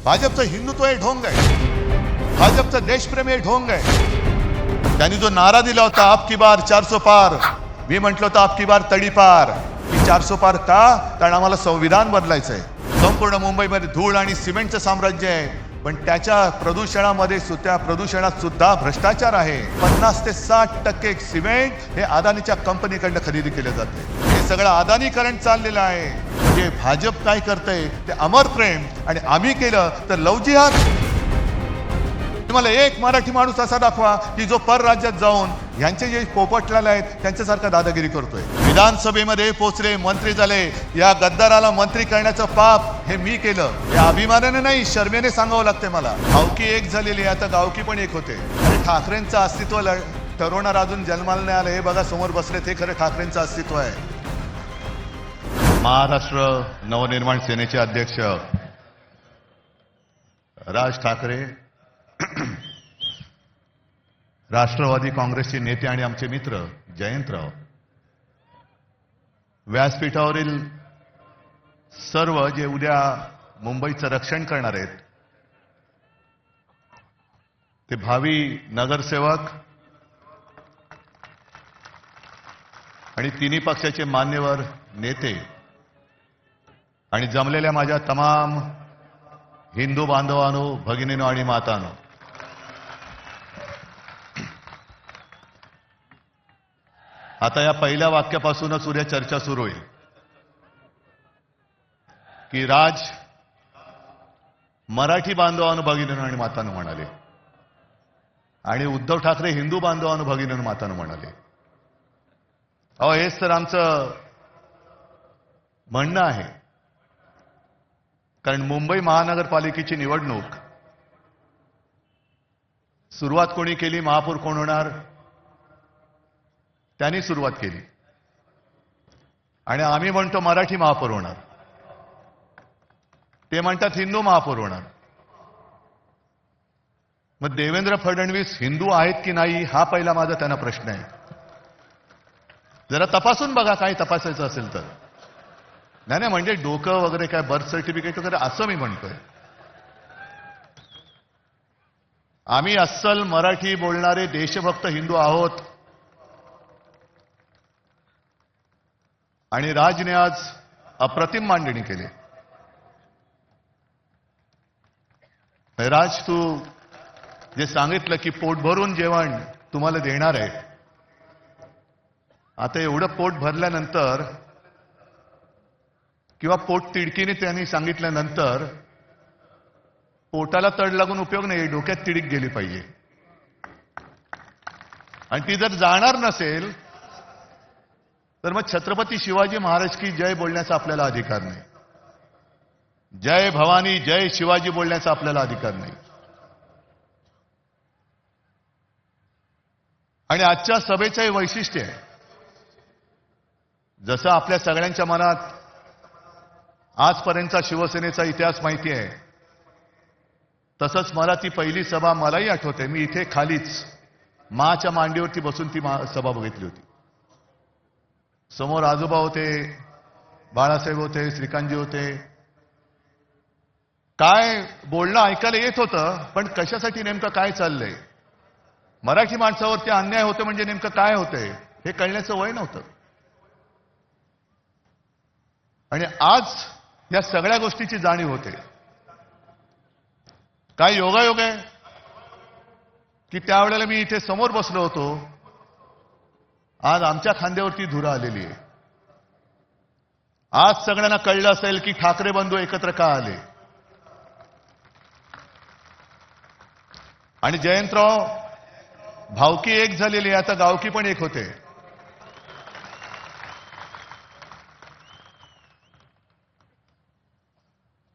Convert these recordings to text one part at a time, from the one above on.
भाजपचं हिंदुत्व हे ढोंग आहे, भाजपचं देशप्रेम हे ढोंग आहे. त्यांनी जो नारा दिला होता आपकी बार 400 पार, मी म्हटलं होतं आपकी बार तडीपार. की 400 पार का? कारण आम्हाला संविधान बदलायचं आहे. संपूर्ण मुंबईमध्ये धूळ आणि सिमेंटचं साम्राज्य आहे, पण त्याच्या प्रदूषणात सुद्धा भ्रष्टाचार आहे. 50 ते 60% सिमेंट हे अदानीच्या कंपनीकडनं खरेदी केले जाते. हे सगळं अदानीकरण चाललेलं आहे. म्हणजे भाजप काय करतंय ते अमर प्रेम, आणि आम्ही केलं तर लव जिहाद. तुम्हाला एक मराठी माणूस असा दाखवा की जो परराज्यात जाऊन यांचे जे पोपटलाल आहेत त्यांच्यासारखा दादागिरी करतोय. विधानसभेमध्ये पोचले, मंत्री झाले. या गद्दाराला मंत्री करण्याचं पाप हे मी केलं. हे अभिमानाने नाही, शर्मेने सांगावं लागते मला. गावकी एक झालेली, आता गावकी पण एक होते. आणि ठाकरेंचं अस्तित्व ठरवणार अजून जन्माला नाही आलं. हे बघा समोर बसले, ते खरं ठाकरेंचं अस्तित्व आहे. महाराष्ट्र नवनिर्माण सेनेचे अध्यक्ष राज ठाकरे, राष्ट्रवादी काँग्रेसचे नेते आणि आमचे मित्र जयंतराव, व्यासपीठावरील सर्व जे उद्या मुंबईचं रक्षण करणार आहेत ते भावी नगरसेवक आणि तिन्ही पक्षाचे मान्यवर नेते आणि जमलेल्या माझ्या तमाम हिंदू बांधवांनो, भगिनींनो आणि मातांनो, आता या पहिल्या वाक्यापासूनच उद्या चर्चा सुरू होईल की राज मराठी बांधवांनो, भगिनींनो आणि मातांनो म्हणाले, आणि उद्धव ठाकरे हिंदू बांधवांनो, भगिनींनो, मातांनो म्हणाले. अहो, हेच तर आमचं म्हणणं आहे. कारण मुंबई महानगरपालिकेची निवडणूक सुरुवात कोणी केली, महापौर कोण होणार, त्यांनी सुरुवात केली. आणि आम्ही म्हणतो मराठी महापौर होणार, ते म्हणतात हिंदू महापौर होणार. मग देवेंद्र फडणवीस हिंदू आहेत की नाही हा पहिला माझा त्यांना प्रश्न आहे. जरा तपासून बघा, काय तपासायचं असेल तर. नाही म्हणजे डोकं वगैरे काय बर्थ सर्टिफिकेट वगैरे असं मी म्हणतोय. आम्ही अस्सल मराठी बोलणारे देशभक्त हिंदू आहोत. आणि राजने आज अप्रतिम मांडणी केली. राज, तू जे सांगितलं की पोट भरून जेवण तुम्हाला देणार आहे, आता एवढं पोट भरल्यानंतर किंवा पोट तिडकीने त्यांनी सांगितल्यानंतर पोटाला तड लागून उपयोग नाही, डोक्यात तिडीक गेली पाहिजे. आणि ती जर जाणार नसेल तर मग छत्रपती शिवाजी महाराज की जय बोलण्याचा आपल्याला अधिकार नाही. जय भवानी, जय शिवाजी बोलण्याचा आपल्याला अधिकार नाही. आणि आजच्या सभेचं हे वैशिष्ट्य आहे. जसं आपल्या सगळ्यांच्या मनात आजपर्यंतचा शिवसेनेचा इतिहास माहिती आहे, तसंच मला ती पहिली सभा मलाही आठवते. मी इथे खालीच माच्या मांडीवरती बसून ती सभा बघितली होती. समोर आजोबा होते, बाळासाहेब होते, श्रीकांतजी होते. काय बोलणं ऐकायला येत होतं, पण कशासाठी नेमकं काय चाललंय, मराठी माणसावरती अन्याय होतं म्हणजे नेमकं काय होतंय हे कळण्याचं वय नव्हतं. आणि आज या सगळ्या गोष्टीची जाणीव होते. काय योगायोग आहे की त्यावेळेला मी इथे समोर बसलो होतो, आज आमच्या खांद्यावरती धुरा आलेली आहे. आज सगळ्यांना कळलं असेल की ठाकरे बंधू एकत्र का आले. आणि जयंतराव, भावकी एक झालेली, आता गावकी पण एक होते.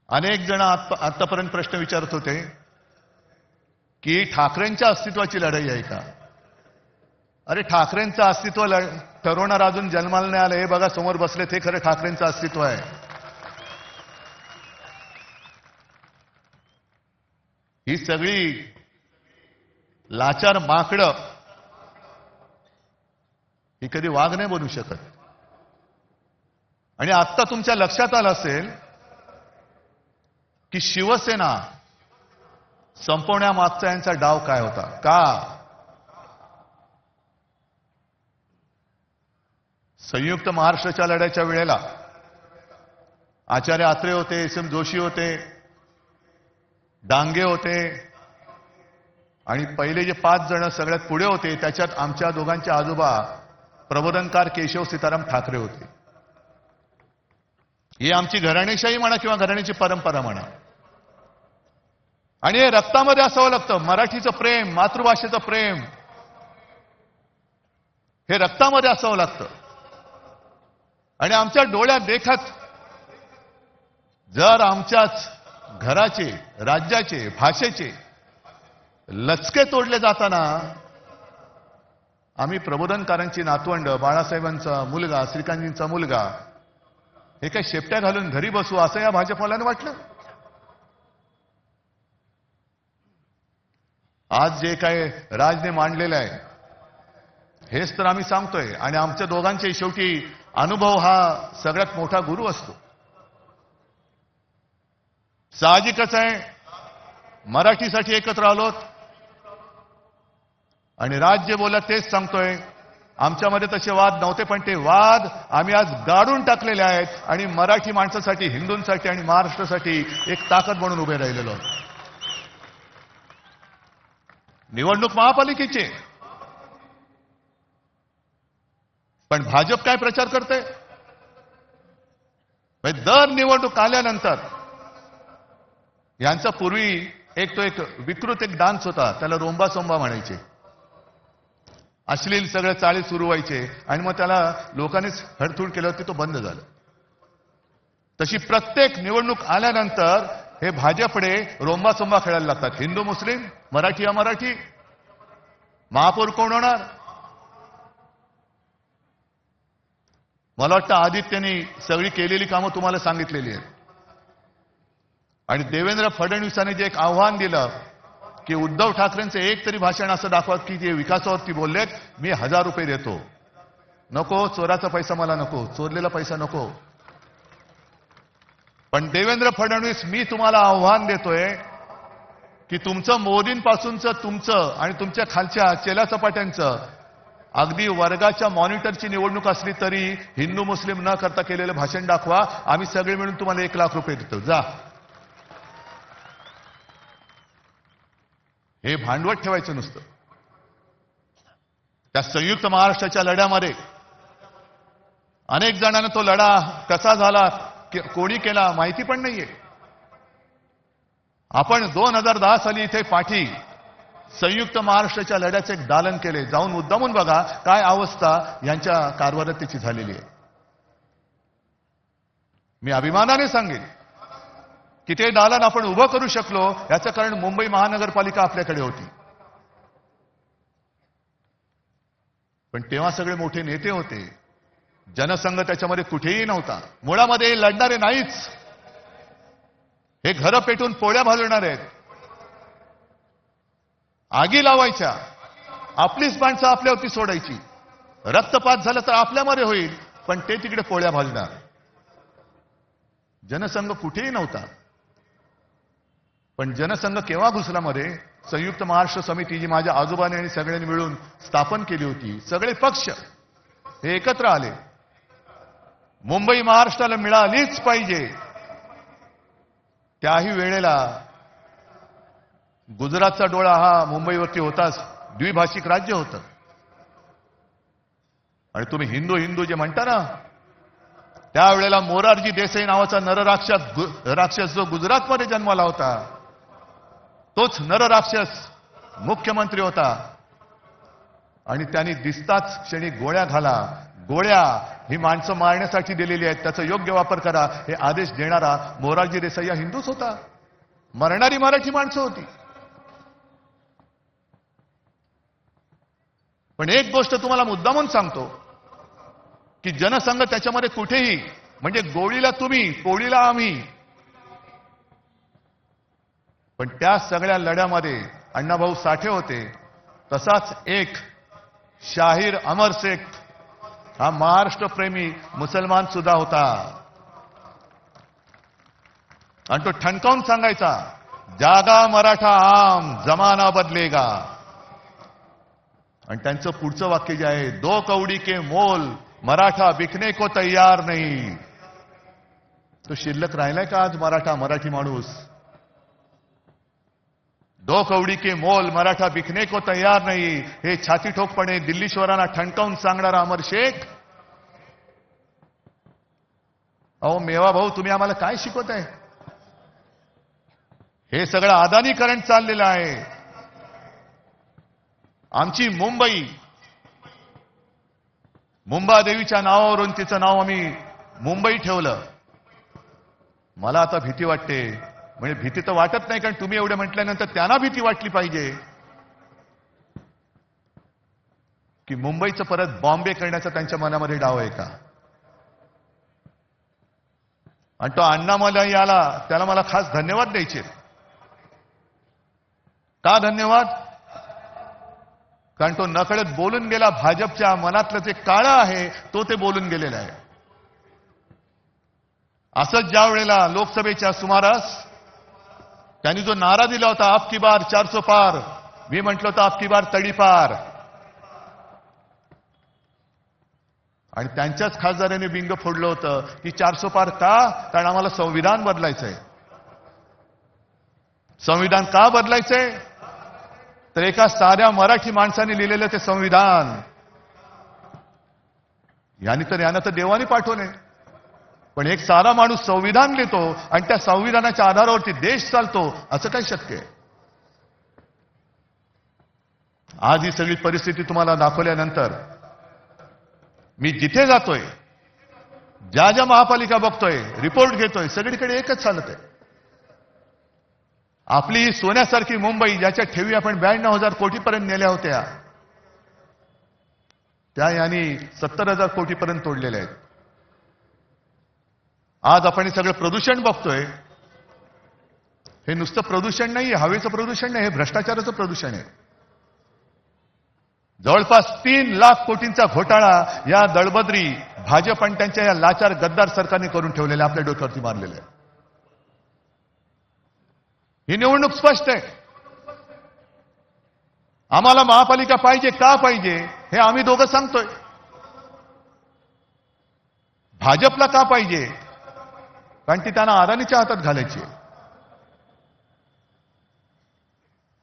अनेक जण आतापर्यंत प्रश्न विचारत होते की ठाकरेंच्या अस्तित्वाची लढाई आहे का. अरे, ठाकरेंचं अस्तित्व ठरवणार अजून जन्माला नाही आलं. हे बघा समोर बसले, ते खरं ठाकरेंचं अस्तित्व आहे. ही सगळी लाचार माकडं ही कधी वाघ नाही बनू शकत. आणि आत्ता तुमच्या लक्षात आलं असेल की शिवसेना संपवण्यामागचा यांचा डाव काय होता? का संयुक्त महाराष्ट्राच्या लढ्याच्या वेळेला आचार्य आत्रे होते, एस एम जोशी होते, डांगे होते आणि पहिले जे 5 जण सगळ्यात पुढे होते त्याच्यात आमच्या दोघांचे आजोबा प्रबोधनकार केशव सीताराम ठाकरे होते. ही आमची घराणेशाही म्हणा किंवा घराण्याची परंपरा म्हणा. आणि हे रक्तामध्ये असावं लागतं. मराठीचं प्रेम, मातृभाषेचं प्रेम हे रक्तामध्ये असावं लागतं. आणि आमच्या डोळ्यात देखत जर आमच्याच घराचे, राज्याचे, भाषेचे लचके तोडले जाताना आम्ही प्रबोधनकारांची नातवंड, बाळासाहेबांचा मुलगा, श्रीकांतजींचा मुलगा हे काही शेपट्या घालून घरी बसू असं या भाजपवाल्यानं वाटलं. आज जे काय राजने मांडलेलं आहे हेच तर आम्ही सांगतोय. आणि आमच्या दोघांचे शेवटी अनुभव हा सगळ्यात मोठा गुरु असतो. साहजिकच आहे मराठीसाठी एकत्र आलोत आणि राज जे बोलत तेच सांगतोय. आमच्यामध्ये तसे वाद नव्हते पण ते वाद आम्ही आज गाडून टाकलेले आहेत आणि मराठी माणसासाठी, हिंदूंसाठी आणि महाराष्ट्रासाठी एक ताकद म्हणून उभे राहिलेलो. निवडणूक महापालिकेची पण भाजप काय प्रचार करते? दर निवडणूक आल्यानंतर यांचा पूर्वी एक विकृत डान्स होता, त्याला रोंबा सोंबा म्हणायचे. अश्लील सगळं चाळी सुरू व्हायचे आणि मग त्याला लोकांनीच हडतूड केलं होती, तो बंद झालं. तशी प्रत्येक निवडणूक आल्यानंतर हे भाजपडे रोंबा सोंबा खेळायला लागतात. हिंदू मुस्लिम, मराठी अमराठी, महापौर कोण होणार. मला वाटतं आदित्यनी सगळी केलेली कामं तुम्हाला सांगितलेली आहेत. आणि देवेंद्र फडणवीसांनी जे एक आव्हान दिलं की उद्धव ठाकरेंचं एक तरी भाषण असं दाखवा की जे विकासावरती बोललेत, मी 1000 रुपये देतो. नको, चोराचा पैसा मला नको, चोरलेला पैसा नको. पण देवेंद्र फडणवीस, मी तुम्हाला आव्हान देतोय की तुमचं मोदींपासूनचं तुमचं आणि तुमच्या खालच्या चेला चपाट्यांचं अगदी वर्गाच्या मॉनिटरची निवडणूक असली तरी हिंदू मुस्लिम न करता केलेलं भाषण दाखवा. आम्ही सगळे मिळून तुम्हाला 1 लाख रुपये देतो. जा. हे भांडवल ठेवायचं नुसतं. त्या संयुक्त महाराष्ट्राच्या लढ्यामध्ये अनेक जणांना तो लढा कसा झाला, कोणी केला माहिती पण नाहीये. आपण 2010 साली इथे पाठी संयुक्त महाराष्ट्राच्या लढ्याचे एक दालन केले. जाऊन मुद्दामून बघा काय अवस्था यांच्या कारभारात त्याची झालेली आहे. मी अभिमानाने सांगेन की ते दालन आपण उभं करू शकलो याचं कारण मुंबई महानगरपालिका आपल्याकडे होती. पण तेव्हा सगळे मोठे नेते होते, जनसंघ त्याच्यामध्ये कुठेही नव्हता. मुळामध्ये लढणारे नाहीच. हे घरं पेटून पोळ्या भाजवणार आहेत, आगी लावायच्या, आपलीच माणसं आपल्यावरती सोडायची. रक्तपात झाला तर आपल्यामध्ये होईल, पण ते तिकडे पोळ्या भाजणार. जनसंघ कुठेही नव्हता. पण जनसंघ केव्हा घुसला मध्ये? संयुक्त महाराष्ट्र समिती जी माझ्या आजोबाने आणि सगळ्यांनी मिळून स्थापन केली होती. सगळे पक्ष हे एकत्र आले. मुंबई महाराष्ट्राला मिळालीच पाहिजे. त्याही वेळेला गुजरातचा डोळा हा मुंबईवरती होताच. द्विभाषिक राज्य होतं. आणि तुम्ही हिंदू हिंदू जे म्हणता ना, त्यावेळेला मोरारजी देसाई नावाचा नरराक्षस जो गुजरातमध्ये जन्माला होता, तोच नरराक्षस मुख्यमंत्री होता. आणि त्यांनी दिसताच क्षणी गोळ्या घाला. गोळ्या ही माणसं मारण्यासाठी दिलेली आहेत, त्याचा योग्य वापर करा हे आदेश देणारा मोरारजी देसाई हा हिंदूच होता. मरणारी मराठी माणसं होती. पण एक गोष्ट तुम्हाला मुद्दामून सांगतो की जनसंघ त्याच्यामध्ये कुठेही, म्हणजे गोळीला तुम्ही, पोळीला आम्ही. पण त्या सगळ्या लढ्यामध्ये अण्णाभाऊ साठे होते. तसाच एक शाहीर अमर शेख हा महाराष्ट्रप्रेमी मुसलमान सुद्धा होता. आणि तो ठणकावून सांगायचा, जागा मराठा आम जमाना बदलेगा. आणि त्यांचं पुढचं वाक्य जे आहे, दो कौडी के मोल मराठा बिकने को तैयार नहीं. तो शिल्लक राहिलाय का आज मराठी माणूस? दो कौडी के मोल मराठा बिकने को तैयार नाही, हे छाती ठोकपणे दिल्लीश्वरांना ठणकावून सांगणारा अमर शेख. अहो मेवा भाऊ, तुम्ही आम्हाला काय शिकवताय? हे सगळं अदानीकरण चाललेलं आहे. आमची मुंबादेवीच्या नावावरून तिचं नाव आम्ही मुंबई ठेवलं. मला आता भीती वाटते. म्हणजे भीती तर वाटत नाही, कारण तुम्ही एवढे म्हटल्यानंतर त्यांना भीती वाटली पाहिजे की मुंबईचं परत बॉम्बे करण्याचा त्यांच्या मनामध्ये डाव आहे का. आणि तो अण्णामलाई आला, त्याला मला खास धन्यवाद द्यायचे. का धन्यवाद? कारण तो नकळत बोलून गेला. भाजपच्या मनातलं जे काळं आहे तो ते बोलून गेलेलं आहे. असंच ज्या वेळेला लोकसभेच्या सुमारास त्यांनी जो नारा दिला होता, आपकी बार 400 पार, मी म्हटलं होतं आपकी बार तडीपार. आणि त्यांच्याच खासदारांनी बिंग फोडलं होतं की 400 पार का? कारण आम्हाला संविधान बदलायचंय. संविधान का बदलायचंय? तर एका साध्या मराठी माणसाने लिहिलेलं ते संविधान, यानं तर देवाने पाठवले. पण एक साधा माणूस संविधान लिहितो आणि त्या संविधानाच्या आधारावरती देश चालतो, असं काय शक्य आहे? आज ही सगळी परिस्थिती तुम्हाला दाखवल्यानंतर मी जिथे जातोय, ज्या ज्या महापालिका बघतोय, रिपोर्ट घेतोय, सगळीकडे एकच चालत आहे. आपली ही सोन्यासारखी मुंबई, ज्याच्या ठेवी आपण 92,000 कोटीपर्यंत नेल्या होत्या, त्या यांनी 70,000 कोटीपर्यंत तोडलेल्या आहेत. आज आपण हे सगळं प्रदूषण बघतोय. हे नुसतं प्रदूषण नाही, हवेचं प्रदूषण नाही, हे भ्रष्टाचाराचं प्रदूषण आहे. जवळपास 3 लाख कोटींचा घोटाळा या दळबद्री भाजप आणि त्यांच्या या लाचार गद्दार सरकारने करून ठेवलेल्या, आपल्या डोक्यावरती मारलेलं आहे. ही निवडणूक स्पष्ट आहे. आम्हाला महापालिका पाहिजे. का पाहिजे हे आम्ही दोघं सांगतोय. भाजपला का पाहिजे? कारण ती त्यांना अदानीच्या हातात घालायची.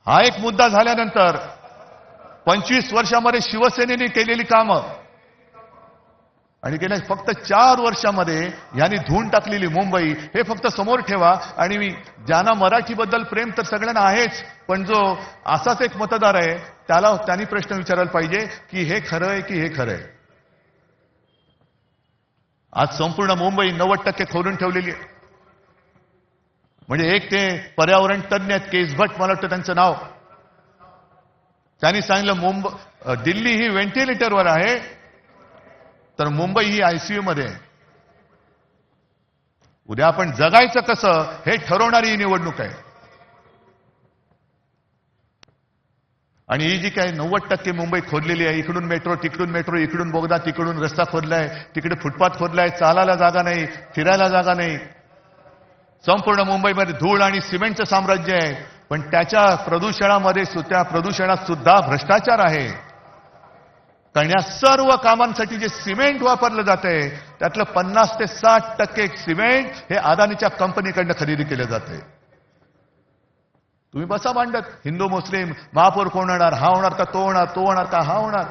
हा एक मुद्दा झाल्यानंतर 25 वर्षामध्ये शिवसेनेने केलेली कामं आणि गेल्या फक्त 4 वर्षामध्ये यांनी धुवून टाकलेली मुंबई, हे फक्त समोर ठेवा. आणि ज्यांना मराठीबद्दल प्रेम तर सगळ्यांना आहेच, पण जो असाच एक मतदार आहे त्यांनी प्रश्न विचारायला पाहिजे की हे खरं आहे की हे खरं आहे. आज संपूर्ण मुंबई 90% खोलून ठेवलेली आहे. म्हणजे एक ते पर्यावरण तज्ञ आहेत, केस भट मला वाटतं त्यांचं नाव, त्यांनी सांगितलं दिल्ली ही व्हेंटिलेटरवर आहे, तर मुंबई ही आयसीयू मध्ये आहे. उद्या आपण जगायचं कसं हे ठरवणारी ही निवडणूक आहे. आणि ही जी काय 90% मुंबई खोदलेली आहे, इकडून मेट्रो तिकडून मेट्रो, इकडून बोगदा तिकडून रस्ता खोदलाय, तिकडे फुटपाथ खोदलाय, चालायला जागा नाही, फिरायला जागा नाही. संपूर्ण मुंबईमध्ये धूळ आणि सिमेंटचं साम्राज्य आहे. पण त्याच्या प्रदूषणामध्ये त्या प्रदूषणात सुद्धा भ्रष्टाचार आहे. कारण या सर्व कामांसाठी जे सिमेंट वापरलं जातंय त्यातलं 50 ते 60% सिमेंट हे अदानीच्या कंपनीकडनं खरेदी केलं जातंय. तुम्ही बसा मांडत, हिंदू मुस्लिम महापौर कोण होणार, हा होणार का तो होणार, तो होणार का हा होणार.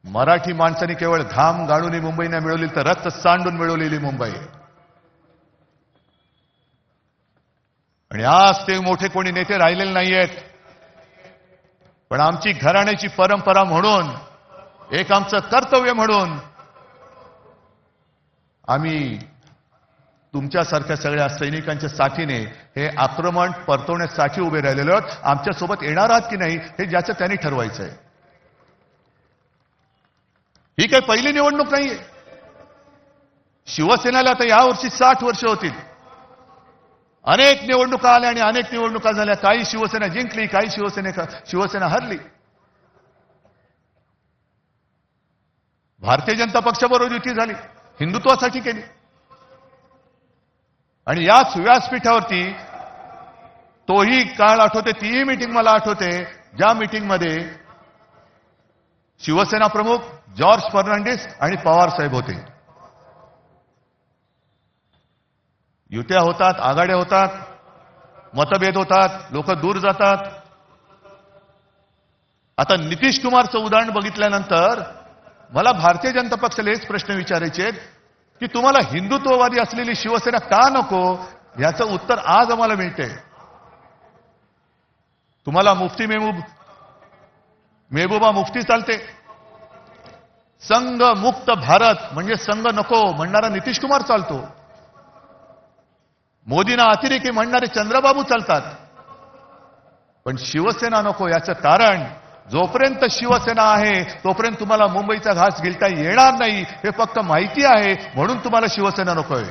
मराठी माणसांनी केवळ घाम गाळून ही मुंबई नाही मिळवली, तर रक्त सांडून मिळवलेली मुंबई. आणि आज ते मोठे कोणी नेते राहिलेले नाहीयेत. पण आमची घराण्याची परंपरा म्हणून, एक आमचं कर्तव्य म्हणून आम्ही तुमच्यासारख्या सगळ्या सैनिकांच्या साथीने हे आक्रमण परतवण्यासाठी उभे राहिलेलो आहोत. आमच्यासोबत येणार आहात की नाही हे ज्याचं त्यांनी ठरवायचं आहे. ही काही पहिली निवडणूक नाहीये. शिवसेनेला तर यावर्षी 60 वर्ष होतील. अनेक निवडणुका आल्या आणि अनेक निवडणुका झाल्या. काही शिवसेना जिंकली, काही शिवसेना हरली. भारतीय जनता पक्षाबरोबर युती झाली, हिंदुत्वासाठी केली. आणि याच व्यासपीठावरती तोही काळ आठवते, तीही मीटिंग मला आठवते, ज्या मीटिंगमध्ये शिवसेना प्रमुख जॉर्ज फर्नांडिस आणि पवार साहेब होते. युत्या होतात, आघाड्या होतात, मतभेद होतात, लोक दूर जातात. आता नितीश कुमारचं उदाहरण बघितल्यानंतर मला भारतीय जनता पक्षाला हेच प्रश्न विचारायचे आहेत की तुम्हाला हिंदुत्ववादी असलेली शिवसेना का नको, याचं उत्तर आज आम्हाला मिळते. तुम्हाला मुफ्ती मेहबूबा मुफ्ती चालते. संघ मुक्त भारत म्हणजे संघ नको म्हणणारा नितीश कुमार चालतो. मोदींना अतिरेकी म्हणणारे चंद्रबाबू चालतात. पण शिवसेना नको. याचं कारण जोपर्यंत शिवसेना आहे तोपर्यंत तुम्हाला मुंबईचा घास गिळता येणार नाही, हे फक्त माहिती आहे, म्हणून तुम्हाला शिवसेना नकोय.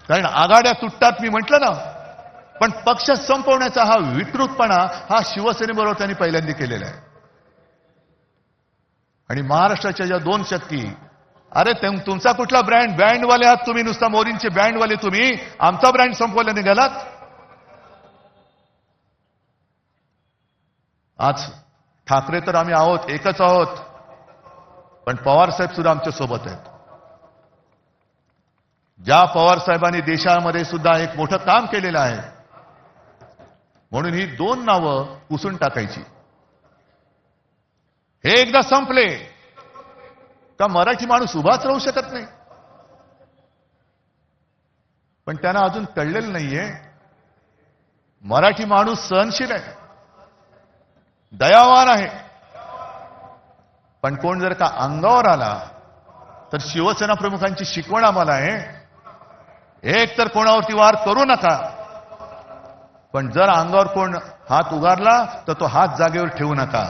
कारण आघाड्या तुटतात मी म्हटलं ना, पण पक्ष संपवण्याचा हा विकृतपणा हा शिवसेनेबरोबर त्यांनी पहिल्यांदा केलेला आहे. आणि महाराष्ट्राच्या ज्या दोन शक्ती, अरे तुमचा कुठला बँडवाले आहात तुम्ही, नुसता मोदींचे बँडवाले तुम्ही, आमचा ब्रँड संपवला निघालात. आज ठाकरे तर आम्ही आहोत, एकच आहोत, पण पवार साहेब सुद्धा आमच्या सोबत आहेत. ज्या पवार साहेबांनी देशामध्ये सुद्धा एक मोठं काम केलेलं आहे, म्हणून ही दोन नावं पुसून टाकायची. हे एकदा संपले का मराठी माणूस उभाच राहू शकत नाही. पण त्यांना अजून कळलेलं नाहीये, मराठी माणूस सहनशील आहे, दयावान आहे. पण कोण जर का अंगावर आला तर शिवसेना प्रमुखांची शिकवण आम्हाला आहे, एक तर कोणावरती वार करू नका, पण जर अंगावर कोण हात उगारला तर तो हात जागेवर ठेवू नका.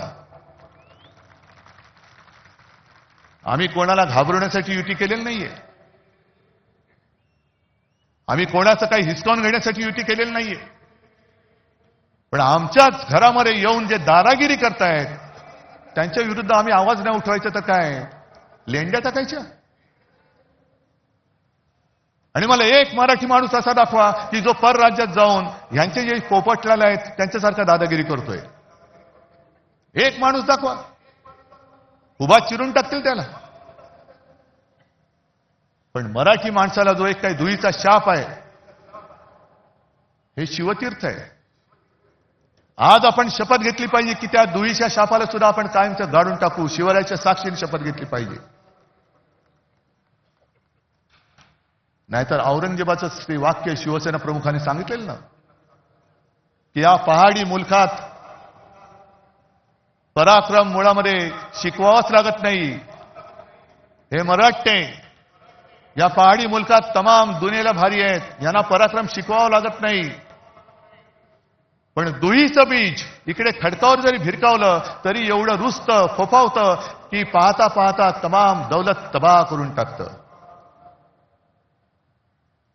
आम्ही कोणाला घाबरवण्यासाठी युती केलेली नाहीये. आम्ही कोणाचं काही हिसकावून घेण्यासाठी युती केलेली नाहीये. पण आमच्याच घरामध्ये येऊन जे दादागिरी करतायत त्यांच्या विरुद्ध आम्ही आवाज नाही उठवायचा तर काय लेंड्या टाकायच्या. आणि मला एक मराठी माणूस असा दाखवा की जो परराज्यात जाऊन ह्यांचे जे पोपटलाल आहेत त्यांच्यासारखा दादागिरी करतोय. एक माणूस दाखवा, उभा चिरून टाकतील त्याला. पण मराठी माणसाला जो एक काही दुईचा शाप आहे, हे शिवतीर्थ आहे. आज आपण शपथ घेतली पाहिजे की त्या दुईच्या शापाला सुद्धा आपण कायमचं गाडून टाकू. शिवरायाच्या साक्षीने शपथ घेतली पाहिजे. नाहीतर औरंगजेबाचं ते वाक्य शिवसेना प्रमुखांनी सांगितलेलं ना की या पहाडी मुलखात पराक्रम मुळामध्ये शिकवावंच लागत नाही. हे मराठे या पहाडी मुलखात तमाम दुनियेला भारी आहेत, यांना पराक्रम शिकवावं लागत नाही. पण दुहीचं बीज इकडे खडकावर जरी भिरकावलं तरी एवढं रुजतं, फोफावतं की पाहता पाहता तमाम दौलत तबाह करून टाकतं.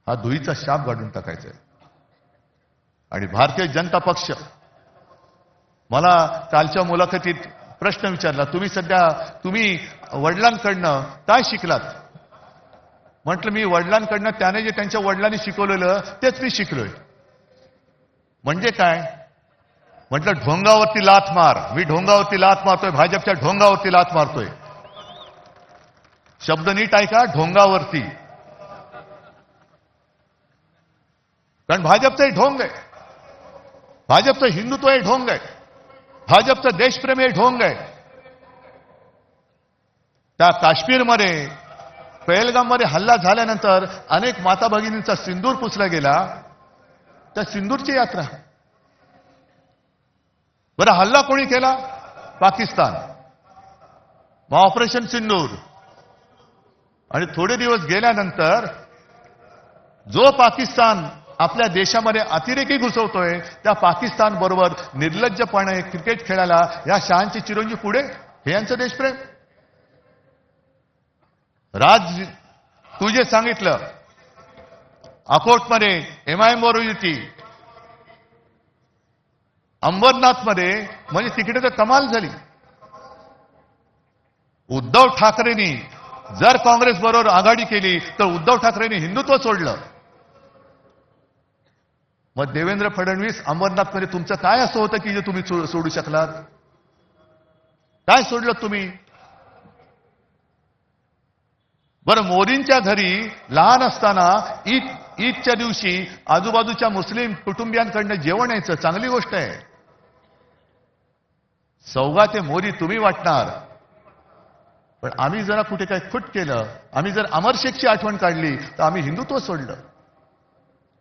हा दुहीचा शाप गाडून टाकायचा आहे. आणि भारतीय जनता पक्ष, मला कालच्या मुलाखतीत प्रश्न विचारला, तुम्ही वडिलांकडनं काय शिकलात? म्हटलं मी वडिलांकडनं त्याने जे त्यांच्या वडिलांनी शिकवलेलं तेच मी शिकलोय. म्हणजे काय? म्हटलं ढोंगावरती लाथ मार. मी ढोंगावरती लाथ मारतोय, भाजपच्या ढोंगावरती लाथ मारतोय. शब्द नीट ऐका, ढोंगावरती. कारण भाजपचं हे ढोंग आहे, भाजपचं हिंदुत्व हे ढोंग आहे, भाजपचं देशप्रेम हे ढोंग आहे. त्या काश्मीरमध्ये पहलगाममध्ये हल्ला झाल्यानंतर अनेक माता भगिनींचा सिंदूर पुसला गेला. त्या सिंदूरची यात्रा. बरं हल्ला कोणी केला? पाकिस्तान. मग ऑपरेशन सिंदूर. आणि थोडे दिवस गेल्यानंतर जो पाकिस्तान आपल्या देशामध्ये अतिरेकी घुसवतोय त्या पाकिस्तान बरोबर निर्लज्जपणे क्रिकेट खेळायला या शहांचे चिरंजीव पुढे. हे यांचं देशप्रेम. राज तू जे सांगितलं अकोटमध्ये MIM बरोबर युती, अंबरनाथमध्ये, म्हणजे तिकडे तर कमाल झाली. उद्धव ठाकरेंनी जर काँग्रेस बरोबर आघाडी केली तर उद्धव ठाकरेंनी हिंदुत्व सोडलं. मग देवेंद्र फडणवीस अमरनाथमध्ये तुमचं काय असं होतं की जे तुम्ही सोडू शकलात? काय सोडलं तुम्ही? बरं, मोदींच्या घरी लहान असताना ईदच्या दिवशी आजूबाजूच्या मुस्लिम कुटुंबियांकडनं जेवण यायचं, चांगली गोष्ट आहे. सौगाते मोदी तुम्ही वाटणार, पण आम्ही जरा कुठे काय खुट केलं, आम्ही जर अमर शेखची आठवण काढली तर आम्ही हिंदुत्व सोडलं.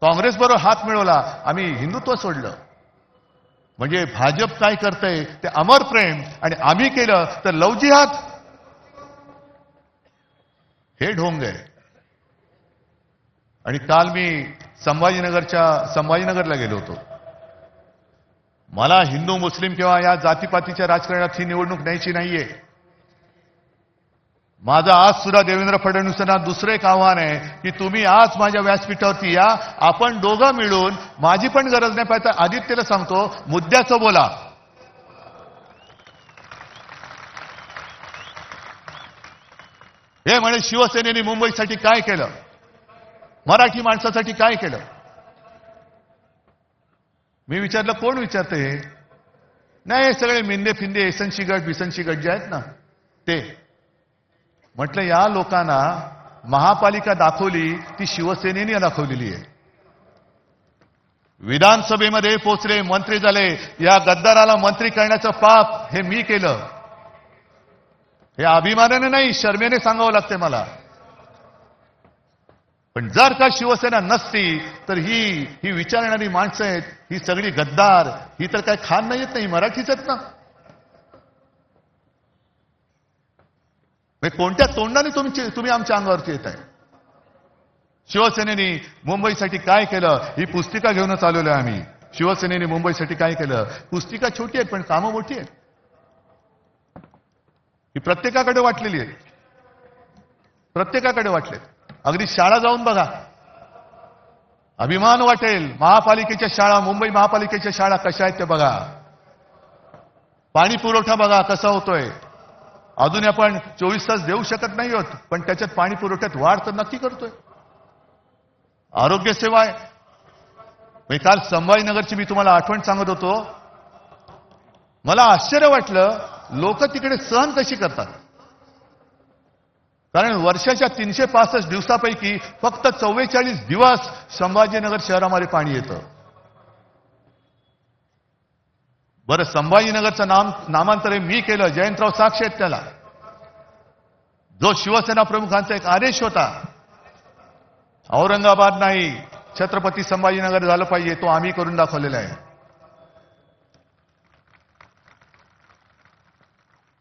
काँग्रेस बरोबर हात मिळवला, आम्ही हिंदुत्व सोडलं. म्हणजे भाजप काय करतंय ते अमर प्रेम, आणि आम्ही केलं तर लवजिहाद. हे ढोंग आहे. आणि काल मी संभाजीनगरला गेलो होतो. मला हिंदू मुस्लिम किंवा या जातीपातीच्या राजकारणात ही निवडणूक न्यायची नाहीये. माझं आज सुद्धा देवेंद्र फडणवीसांना दुसरं एक आव्हान आहे की तुम्ही आज माझ्या व्यासपीठावरती या, आपण दोघं मिळून, माझी पण गरज नाही पाहिजे, आदित्यला सांगतो मुद्द्याचं बोला. हे म्हणे शिवसेनेने मुंबईसाठी काय केलं, मराठी माणसासाठी काय केलं. मी विचारलं कोण विचारतं हे? नाही, हे सगळे मिंदे फिंदे एसनशी गट बिसनशी गट जे आहेत ना ते. म्हटलं या लोकांना महापालिका दाखवली ती शिवसेनेने दाखवलेली आहे. विधानसभेमध्ये पोचले, मंत्री झाले, या गद्दाराला मंत्री करण्याचं पाप हे मी केलं. हे अभिमानाने नाही, शर्मेने सांगावं लागते मला. पण जर का शिवसेना नसती तर ही विचारणारी माणसं आहेत, ही सगळी गद्दार, ही तर काय खान नाही येत नाही, मराठीच आहेत ना. कोणत्या तोंडाने तुम्ही आमच्या अंगावरती येत आहे? शिवसेनेने मुंबईसाठी काय केलं ही पुस्तिका घेऊनच आलेलो आहे आम्ही. शिवसेनेने मुंबईसाठी काय केलं, पुस्तिका छोटी आहे पण कामं मोठी आहेत. ही प्रत्येकाकडे वाटलेली आहे, प्रत्येकाकडे वाटले. अगदी शाळा जाऊन बघा, अभिमान वाटेल. महापालिकेच्या शाळा, मुंबई महापालिकेच्या शाळा कशा आहेत ते बघा. पाणी पुरवठा बघा कसा होतोय. अजून आपण 24 तास देऊ शकत नाही आहोत, पण त्याच्यात पाणी पुरवठ्यात वाढ तर नक्की करतोय. आरोग्य सेवा आहे. काल संभाजीनगरची मी तुम्हाला आठवण सांगत होतो. मला आश्चर्य वाटलं लोक तिकडे सहन कशी करतात. कारण वर्षाच्या 365 दिवसापैकी फक्त 44 दिवस संभाजीनगर शहरामध्ये पाणी येतं. बरं, संभाजीनगरचं नामांतर मी केलं, जयंतराव साक्षी आहेत त्याला. जो शिवसेना प्रमुखांचा एक आदेश होता, औरंगाबाद नाही छत्रपती संभाजीनगर झालं पाहिजे, तो आम्ही करून दाखवलेला आहे.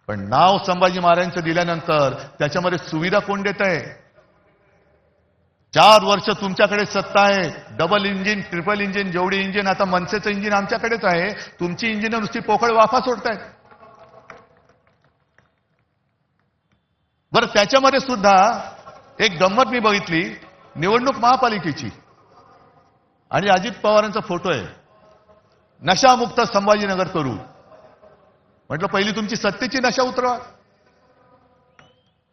पण नाव संभाजी महाराजांचं दिल्यानंतर त्याच्यामध्ये सुविधा कोण देत आहे? 4 वर्ष तुमच्याकडे सत्ता आहे. डबल इंजिन, ट्रिपल इंजिन, जेवढी इंजिन, आता मनसेचं इंजिन आमच्याकडेच आहे. तुमची इंजिन नुसती पोकळ वाफा सोडतायत. बरं, त्याच्यामध्ये सुद्धा एक गंमत मी बघितली. निवडणूक महापालिकेची आणि अजित पवारांचा फोटो आहे. नशामुक्त संभाजीनगर करू. म्हटलं पहिली तुमची सत्तेची नशा उतरवा.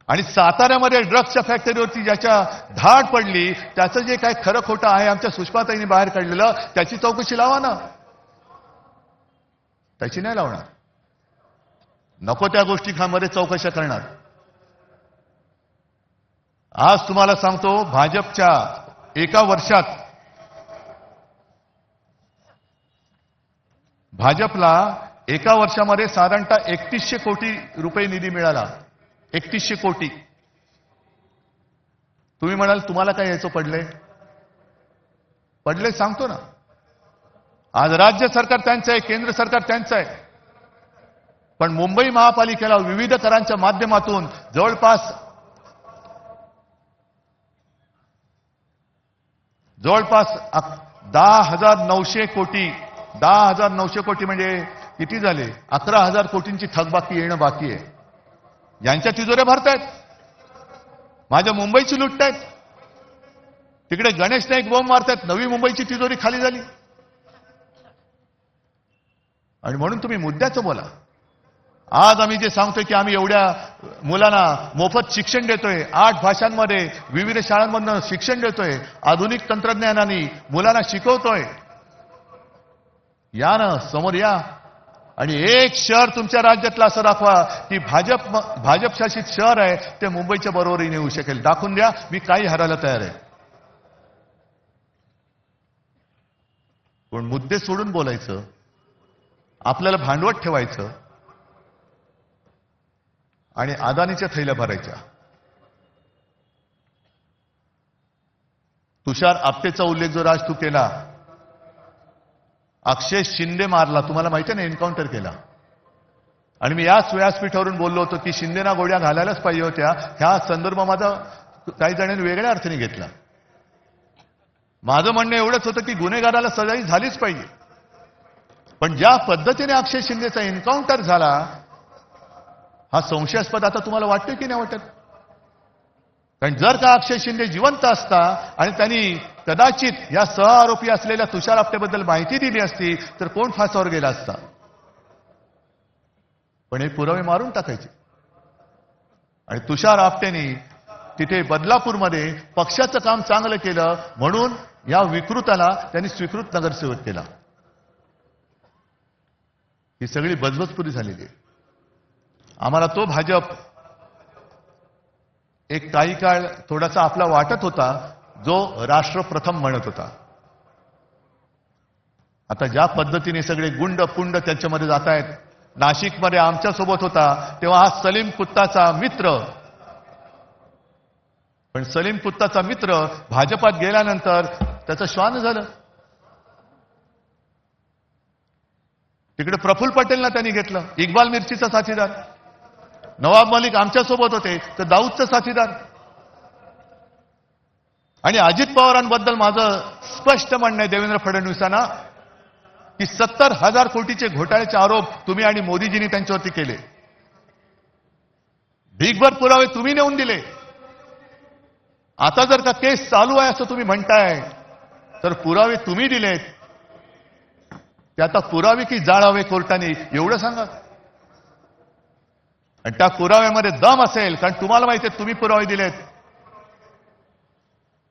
आणि साताऱ्यामध्ये ड्रग्सच्या फॅक्टरीवरती ज्याच्या धाड पडली त्याचं जे काय खरं खोटं आहे आमच्या सुषमाताईंनी बाहेर काढलेलं, त्याची चौकशी लावा ना. त्याची नाही लावणार. नको त्या गोष्टींमध्ये चौकशा करणार. आज तुम्हाला सांगतो, भाजपच्या एका वर्षात भाजपला एका वर्षामध्ये साधारणतः 3100 कोटी रुपये निधी मिळाला. 3100 कोटी. तुम्ही म्हणाल तुम्हाला काय याचं पडले सांगतो ना. आज राज्य सरकार त्यांचं आहे, केंद्र सरकार त्यांचं आहे. पण मुंबई महापालिकेला विविध करांच्या माध्यमातून जवळपास 10,900 कोटी. 10,900 कोटी म्हणजे किती झाले? 11,000 कोटींची थकबाकी येणं बाकी आहे. यांच्या तिजोऱ्या भरतायत, माझ्या मुंबईची लुटतायत. तिकडे गणेश नाईक बॉम्ब मारतायत, नवी मुंबईची तिजोरी खाली झाली. आणि म्हणून तुम्ही मुद्द्याचं बोला. आज आम्ही जे सांगतोय की आम्ही एवढ्या मुलांना मोफत शिक्षण देतोय, 8 भाषांमध्ये विविध शाळांमधनं शिक्षण देतोय, आधुनिक तंत्रज्ञानाने मुलांना शिकवतोय, या ना समोर या आणि एक शहर तुमच्या राज्यातलं असं दाखवा की भाजप शासित शहर आहे ते मुंबईच्या बरोबरीने येऊ शकेल. दाखवून द्या, मी काही हरायला तयार आहे. पण मुद्दे सोडून बोलायचं, आपल्याला भांडवत ठेवायचं आणि अदानीच्या थैल्या भरायच्या. तुषार आपटेचा उल्लेख जो राज तू केला, अक्षय शिंदे मारला, तुम्हाला माहिती आहे ना, एन्काउंटर केला. आणि मी याच व्यासपीठावरून बोललो होतो की शिंदेना गोळ्या घालायलाच पाहिजे होत्या. ह्या संदर्भ माझा काही जणांनी वेगळ्या अर्थाने घेतला. माझं म्हणणं एवढंच होतं की गुन्हेगाराला सजाही झालीच पाहिजे. पण ज्या पद्धतीने अक्षय शिंदेचा एन्काउंटर झाला हा संशयास्पद. आता तुम्हाला वाटतं की नाही वाटत? कारण जर का अक्षय शिंदे जिवंत असता आणि त्यांनी कदाचित या सहआरोपी असलेल्या तुषार आपटेबद्दल माहिती दिली असती तर कोण फासावर गेला असता. पण हे पुरावे मारून टाकायचे. आणि तुषार आपटेनी तिथे बदलापूरमध्ये पक्षाचं काम चांगलं केलं म्हणून या विकृताला त्यांनी स्वीकृत नगरसेवक केला. ही सगळी बजबजपुरी झालेली आहे. आम्हाला तो भाजप एक काही काळ थोडासा आपला वाटत होता जो राष्ट्र प्रथम म्हणत होता. आता ज्या पद्धतीने सगळे गुंड पुंड त्यांच्यामध्ये जात आहेत. नाशिकमध्ये आमच्या सोबत होता तेव्हा हा सलीम कुत्ताचा मित्र, पण सलीम कुत्ताचा मित्र भाजपात गेल्यानंतर त्याचं श्वान झालं. तिकडे प्रफुल्ल पटेलला त्यांनी घेतलं, इक्बाल मिर्चीचा साथीदार. नवाब मलिक आमच्या सोबत होते तर दाऊदचा साथीदार. आणि अजित पवारांबद्दल माझं स्पष्ट म्हणणं आहे देवेंद्र फडणवीसांना की 70,000 कोटीचे घोटाळ्याचे आरोप तुम्ही आणि मोदीजींनी त्यांच्यावरती केले. ढीगभर पुरावे तुम्ही नेऊन दिले. आता जर का केस चालू आहे असं तुम्ही म्हणताय तर पुरावे तुम्ही दिलेत, ते आता पुरावे की जाळावे कोर्टाने एवढं सांगा. आणि त्या पुराव्यामध्ये दम असेल, कारण तुम्हाला माहिती आहे तुम्ही पुरावे दिलेत,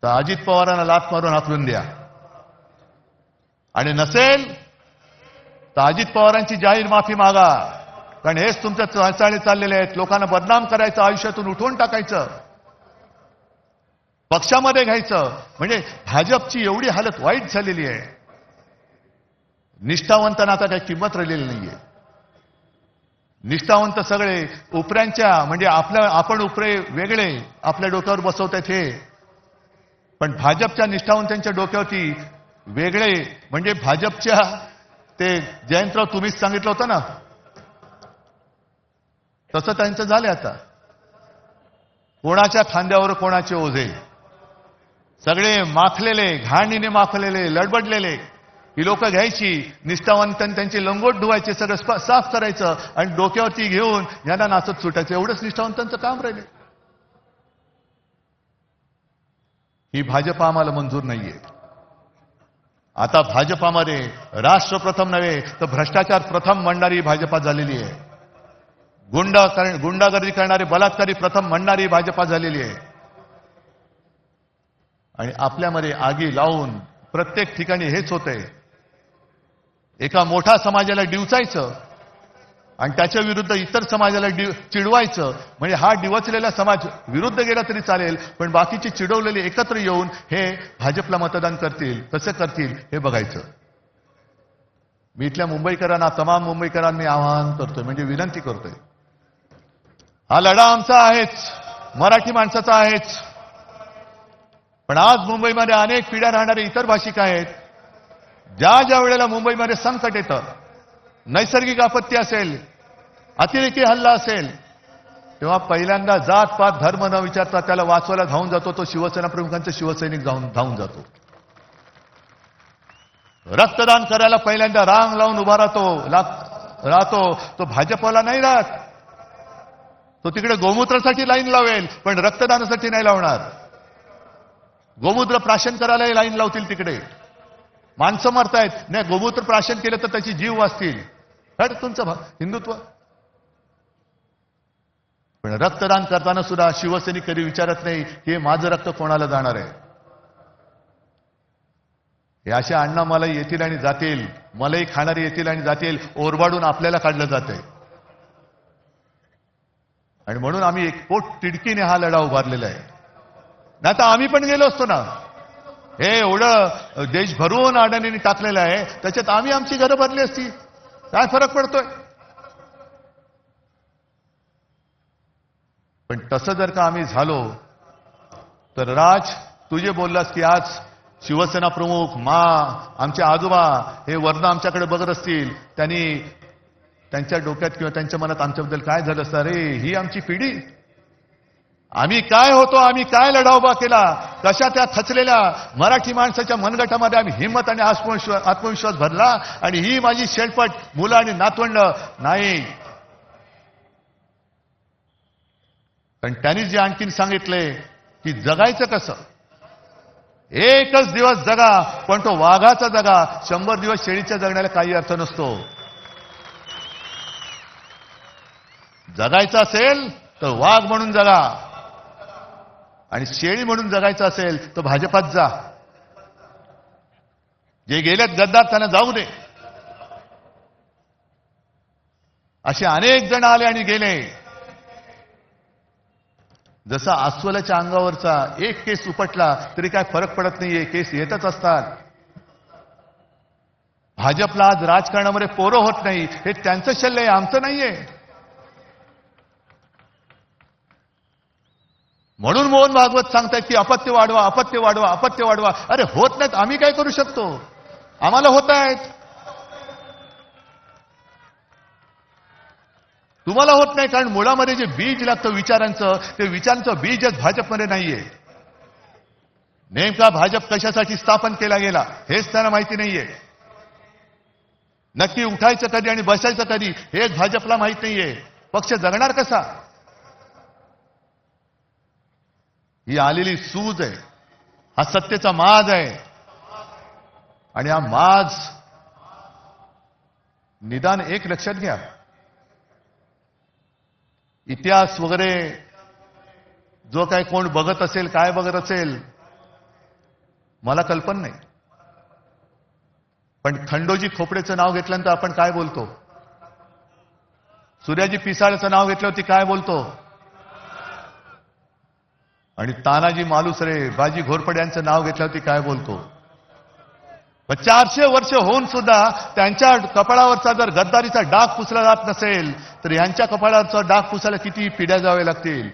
तर अजित पवारांना लाथ मारून हाकलून द्या. आणि नसेल तर अजित पवारांची जाहीर माफी मागा. कारण हेच तुमच्या चालचाली चाललेले आहेत. लोकांना बदनाम करायचं, आयुष्यातून उठवून टाकायचं, पक्षामध्ये घ्यायचं. म्हणजे भाजपची एवढी हालत वाईट झालेली आहे. निष्ठावंतांना आता काही किंमत राहिलेली नाहीये. निष्ठावंत सगळे उपऱ्यांच्या, म्हणजे आपण उपरे वेगळे आपल्या डोक्यावर बसवतात हे, पण भाजपच्या निष्ठावंतांच्या डोक्यावरती वेगळे. म्हणजे भाजपच्या ते जयंतराव तुम्हीच सांगितलं होतं ना, तसं त्यांचं झालं. आता कोणाच्या खांद्यावर कोणाचे ओझे, सगळे माखलेले, घाणीने माखलेले, लडबडलेले. ही लोक घ्यायची, निष्ठावंतांनी त्यांची लंगोट धुवायचे, सगळं साफ करायचं आणि डोक्यावरती घेऊन यांना नाचत सुटायचं. एवढंच निष्ठावंतांचं काम राहिले. ही भाजपा आम्हाला मंजूर नाहीये. आता भाजपामध्ये राष्ट्र प्रथम नव्हे तर भ्रष्टाचार प्रथम म्हणणारी भाजपा झालेली आहे. गुंडागर्दी करणारी, बलात्कारी प्रथम म्हणणारी भाजपा झालेली आहे. आणि आपल्यामध्ये आगी लावून प्रत्येक ठिकाणी हेच होतंय. एका मोठ्या समाजाला डिवचायचं आणि त्याच्या विरुद्ध इतर समाजाला चिडवायचं. म्हणजे हा डिवचलेला समाज विरुद्ध गेला तरी चालेल, पण बाकीचे चिडवलेले एकत्र येऊन हे भाजपला मतदान करतील. कसं करतील हे बघायचं. मी इथल्या मुंबईकरांना, तमाम मुंबईकरांना मी आवाहन करतोय, म्हणजे विनंती करतोय, हा लढा आमचा आहेच, मराठी माणसाचा आहेच. पण आज मुंबईमध्ये अनेक पिढ्या राहणारे इतर भाषिक आहेत. ज्या ज्या वेळेला मुंबईमध्ये संकट येतं, नैसर्गिक आपत्ती असेल, अतिरेकी हल्ला असेल, तेव्हा पहिल्यांदा जात पात धर्म न विचारता त्याला वाचवायला धावून जातो तो शिवसेना प्रमुखांचा शिवसैनिक धावून जातो. रक्तदान करायला पहिल्यांदा रांग लावून उभा राहतो. तो भाजपवाला नाही राहत. तो तिकडे गोमूत्रासाठी लाईन लावेल, पण रक्तदानासाठी नाही लावणार. गोमूत्र प्राशन करायलाही लाईन लावतील तिकडे. माणसं मरतायत, नाही गोमूत्र प्राशन केलं तर त्याची जीव वाचतील. तुमचं हिंदुत्व. पण रक्तदान करताना सुद्धा शिवसैनिक कधी विचारत नाही की माझं रक्त कोणाला जाणार आहे. हे अशा अण्णा मला येतील आणि जातील, मलाही खाणारे येतील आणि जातील, ओरबाडून आपल्याला काढलं जातंय. आणि म्हणून आम्ही एक पोट तिडकीने हा लढा उभारलेला आहे. नाही तर आम्ही पण गेलो असतो ना. हे एवढं देश भरून अडाणींनी टाकलेलं आहे, त्याच्यात आम्ही आमची घरं भरली असती. काय फरक पडतोय. पण तसं जर का आम्ही झालो तर राज, तू जे बोललास की आज शिवसेना प्रमुख आमचे आजोबा हे वर्ण आमच्याकडे बघत असतील, त्यांच्या डोक्यात किंवा त्यांच्या मनात आमच्याबद्दल काय झालं असतं. अरे ही आमची पिढी, आम्ही काय होतो, आम्ही काय लढा उभा केला, कशा त्या खचलेल्या मराठी माणसाच्या मनगटामध्ये आम्ही हिंमत आणि आत्मविश्वास भरला. आणि ही माझी शेळपट मुलं आणि नातवंड नाही. पण त्यांनी जे आणखीन सांगितले की जगायचं कसं, एकच दिवस जगा पण तो वाघाचा जगा, 100 दिवस शेळीच्या जगण्याला काही अर्थ नसतो. जगायचं असेल तर वाघ म्हणून जगा, आणि शेळी म्हणून जगायचं असेल तर भाजपात जा. जे गेलेत गद्दार त्यांना जाऊ दे. असे अनेक जण आले आणि गेले. जसा अस्वलाच्या अंगावरचा एक केस उपटला तरी काय फरक पडत नाहीये, केस येतच असतात. भाजपला आज राजकारणामध्ये पोरं होत नाही, हे त्यांचं शल्य आहे, आमचं नाहीये. म्हणून मोहन भागवत सांगतायत की अपत्य वाढवा, अपत्य वाढवा, अपत्य वाढवा. अरे होत नाहीत, आम्ही काय करू शकतो. आम्हाला होत आहेत, तुम्हाला होत नाही. कारण मुळामध्ये जे बीज लागतं विचारांचं, ते विचारांचं बीजच भाजपमध्ये नाहीये. नेमका भाजप कशासाठी स्थापन केला गेला हेच त्यांना माहिती नाहीये. नक्की उठायचं कधी आणि बसायचं कधी हेच भाजपला माहित नाहीये. पक्ष जगणार कसा, ही आलेली सूज आहे, हा सत्तेचा माज आहे. आणि हा माज निदान एक लक्षात घ्या, इतिहास वगैरे जो काय कोण बघत असेल, काय बघत असेल मला कल्पना नाही. पण खंडोजी खोपडेचं नाव घेतल्यानंतर आपण काय बोलतो, सूर्याजी पिसाळचं नाव घेतल्यावरती काय बोलतो, आणि तानाजी मालुसरे, बाजी घोरपडे यांचं नाव घेतल्यावरती काय बोलतो. 400 वर्ष होऊन सुद्धा त्यांच्या कपाळावरचा जर गद्दारीचा डाग पुसला जात नसेल तर यांच्या कपाळावरचा डाग पुसायला किती पिढ्या जावे लागतील.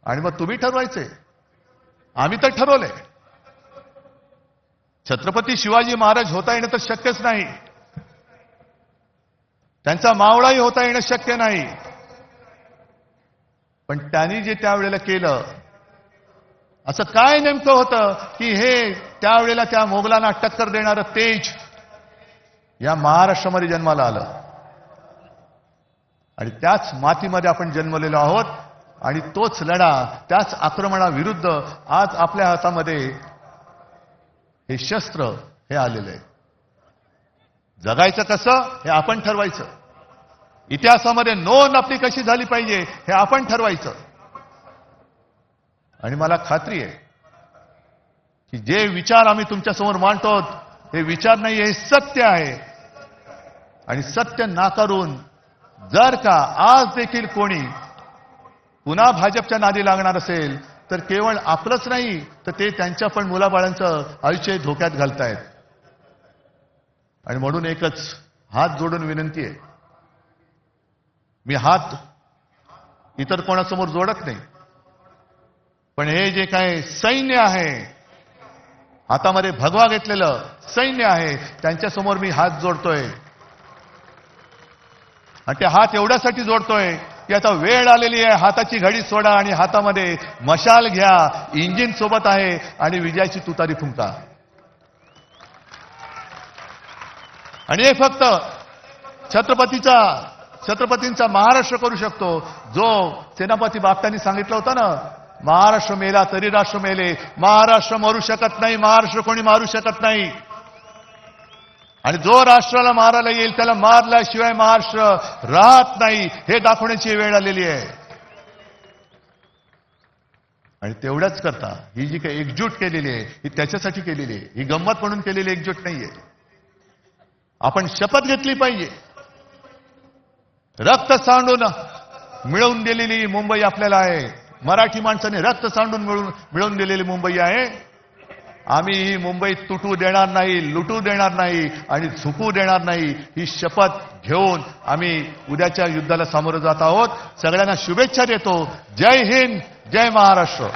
आणि मग तुम्ही ठरवायचे, आम्ही तर ठरवलंय. छत्रपती शिवाजी महाराज होता येणं तर शक्यच नाही, त्यांचा मावळाही होता येणं शक्य नाही. पण त्यांनी जे त्यावेळेला केलं, असं काय नेमकं होतं की हे त्यावेळेला त्या मोगलांना टक्कर देणारं तेज या महाराष्ट्रामध्ये जन्माला आलं. आणि त्याच मातीमध्ये आपण जन्मलेलो आहोत. आणि तोच लढा, त्याच आक्रमणाविरुद्ध आज आपल्या हातामध्ये हे शस्त्र हे आलेलं आहे. जगायचं कसं हे आपण ठरवायचं. इतिहासामध्ये नोंद आपली कशी झाली पाहिजे हे आपण ठरवायचं. आणि मला खात्री आहे की जे विचार आम्ही तुमच्यासमोर मांडतो हे विचार नाही, हे सत्य आहे. आणि सत्य नाकारून जर का आज देखील कोणी पुन्हा भाजपच्या नादी लागणार असेल तर केवळ आपलंच नाही तर ते त्यांच्या पण मुलाबाळांचं आयुष्य धोक्यात घालतायत. आणि म्हणून एकच हात जोडून विनंती आहे, मी हात इतर कोणासमोर जोडत नाही, पण हे जे काय सैन्य आहे, हातामध्ये भगवा घेतलेलं सैन्य आहे, त्यांच्यासमोर मी हात जोडतोय. आणि ते हात एवढ्यासाठी जोडतोय की आता वेळ आलेली आहे, हाताची घडी सोडा आणि हातामध्ये मशाल घ्या, इंजिन सोबत आहे आणि विजयाची तुतारी फुंका. आणि हे फक्त छत्रपतींचा महाराष्ट्र करू शकतो. जो सेनापती बापटांनी सांगितलं होतं ना, महाराष्ट्र मेला तरी राष्ट्र मेले. महाराष्ट्र मरू शकत नाही, महाराष्ट्र कोणी मारू शकत नाही. आणि जो राष्ट्राला मारायला येईल त्याला मारल्याशिवाय महाराष्ट्र राहत नाही, हे दाखवण्याची वेळ आलेली आहे. आणि तेवढ्याच करता ही जी काही एकजूट केलेली आहे ही त्याच्यासाठी केलेली आहे, ही गंमत म्हणून केलेली एकजूट नाहीये. आपण शपथ घेतली पाहिजे. रक्त सांडून मिळवून दिलेली मुंबई आपल्याला आहे. मराठी माणसाने रक्त सांडून मिळवून दिलेली मुंबई आहे. आम्ही ही मुंबई तुटू देणार नाही, लुटू देणार नाही आणि झुकू देणार नाही. ही शपथ घेऊन आम्ही उद्याच्या युद्धाला सामोरं जात आहोत. सगळ्यांना शुभेच्छा देतो. जय हिंद, जय महाराष्ट्र.